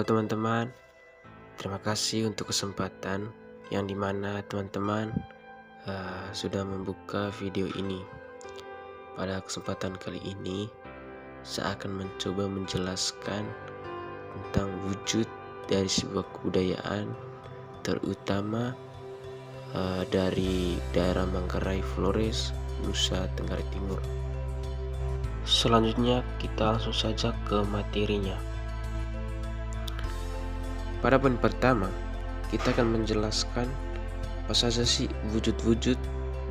teman-teman, terima kasih untuk kesempatan yang dimana teman-teman sudah membuka video ini. Pada kesempatan kali ini, saya akan mencoba menjelaskan tentang wujud dari sebuah kebudayaan, terutama dari daerah Manggarai, Flores, Nusa Tenggara Timur. Selanjutnya kita langsung saja ke materinya. Pada poin pertama, kita akan menjelaskan apa saja sih wujud-wujud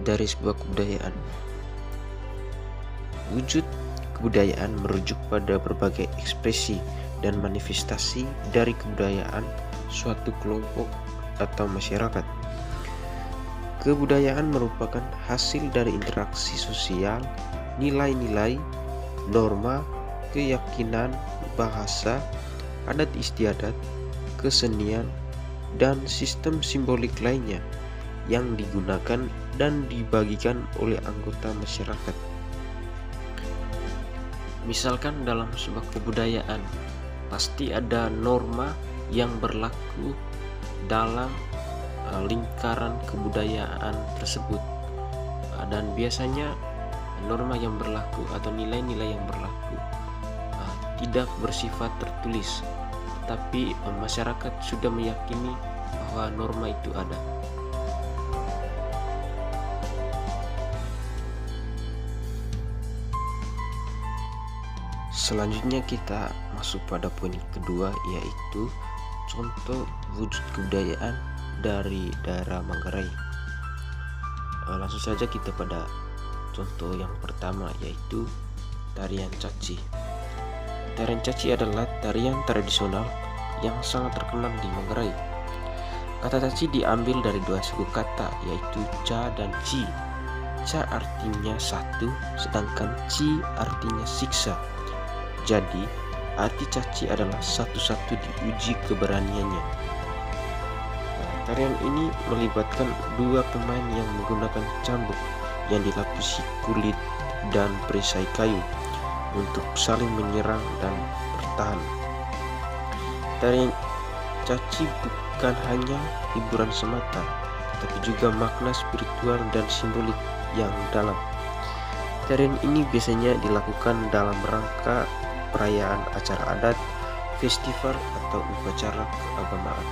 dari sebuah kebudayaan. Wujud kebudayaan merujuk pada berbagai ekspresi dan manifestasi dari kebudayaan suatu kelompok atau masyarakat. Kebudayaan merupakan hasil dari interaksi sosial, nilai-nilai, norma, keyakinan, bahasa, adat istiadat, kesenian, dan sistem simbolik lainnya yang digunakan dan dibagikan oleh anggota masyarakat. Misalkan dalam sebuah kebudayaan, pasti ada norma yang berlaku dalam lingkaran kebudayaan tersebut, dan biasanya norma yang berlaku atau nilai-nilai yang berlaku tidak bersifat tertulis, tapi masyarakat sudah meyakini bahwa norma itu ada. Selanjutnya kita masuk pada poin kedua, yaitu contoh wujud kebudayaan dari daerah Manggarai. Langsung saja kita pada contoh yang pertama, yaitu tarian caci. Tarian caci adalah tarian tradisional yang sangat terkenal di Manggarai. Kata caci diambil dari dua suku kata, yaitu ca dan ci. Ca artinya satu, sedangkan ci artinya siksa. Jadi, arti caci adalah satu-satu diuji keberaniannya. Tarian ini melibatkan dua pemain yang menggunakan cambuk yang dilapisi kulit dan perisai kayu untuk saling menyerang dan bertahan. Tarian caci bukan hanya hiburan semata, tapi juga makna spiritual dan simbolik yang dalam. Tarian ini biasanya dilakukan dalam rangka perayaan acara adat, festival, atau upacara keagamaan.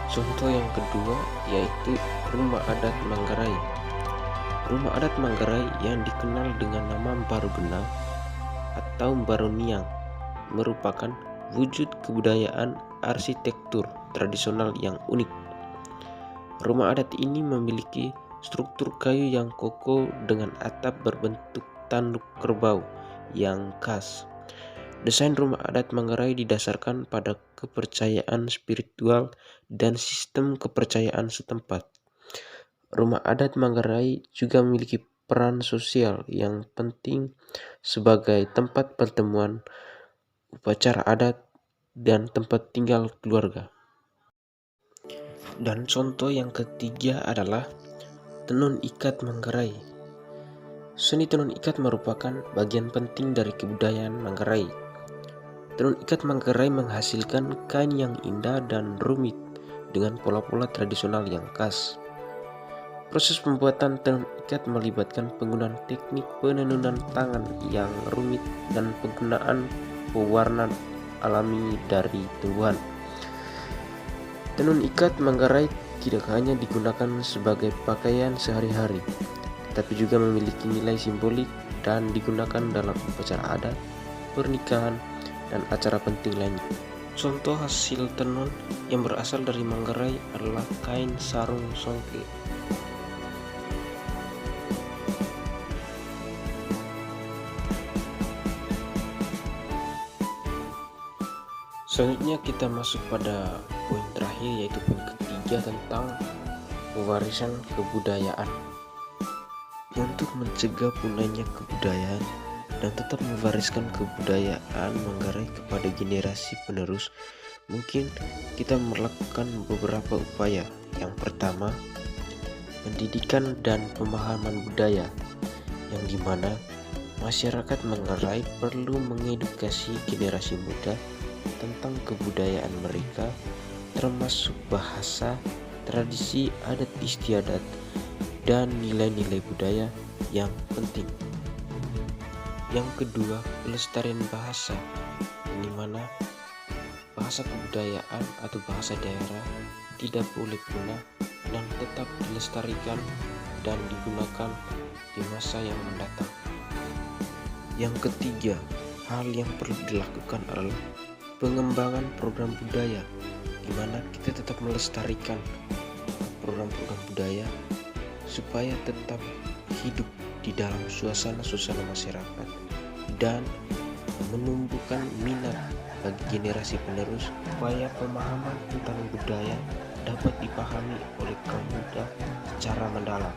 Contoh yang kedua yaitu Rumah Adat Manggarai. Rumah adat Manggarai yang dikenal dengan nama Barugenang atau Baroniang merupakan wujud kebudayaan arsitektur tradisional yang unik. Rumah adat ini memiliki struktur kayu yang kokoh dengan atap berbentuk tanduk kerbau yang khas. Desain rumah adat Manggarai didasarkan pada kepercayaan spiritual dan sistem kepercayaan setempat. Rumah adat Manggarai juga memiliki peran sosial yang penting sebagai tempat pertemuan, upacara adat, dan tempat tinggal keluarga. Dan contoh yang ketiga adalah tenun ikat Manggarai. Seni tenun ikat merupakan bagian penting dari kebudayaan Manggarai. Tenun ikat Manggarai menghasilkan kain yang indah dan rumit dengan pola-pola tradisional yang khas. Proses pembuatan tenun ikat melibatkan penggunaan teknik penenunan tangan yang rumit dan penggunaan pewarna alami dari tumbuhan. Tenun ikat Manggarai tidak hanya digunakan sebagai pakaian sehari-hari, tapi juga memiliki nilai simbolik dan digunakan dalam upacara adat, pernikahan, dan acara penting lainnya. Contoh hasil tenun yang berasal dari Manggarai adalah kain sarung songke. Selanjutnya kita masuk pada poin terakhir, yaitu poin ketiga tentang pewarisan kebudayaan. Untuk mencegah punahnya kebudayaan dan tetap mewariskan kebudayaan Manggarai kepada generasi penerus, mungkin kita melakukan beberapa upaya. Yang pertama, pendidikan dan pemahaman budaya, yang dimana masyarakat Manggarai perlu mengedukasi generasi muda tentang kebudayaan mereka, termasuk bahasa, tradisi, adat istiadat, dan nilai-nilai budaya yang penting. Yang kedua, pelestarian bahasa, di mana bahasa kebudayaan atau bahasa daerah tidak boleh punah dan tetap dilestarikan dan digunakan di masa yang mendatang. Yang ketiga, hal yang perlu dilakukan adalah pengembangan program budaya, di mana kita tetap melestarikan program-program budaya supaya tetap hidup di dalam suasana-suasana masyarakat dan menumbuhkan minat bagi generasi penerus supaya pemahaman tentang budaya dapat dipahami oleh kaum muda secara mendalam.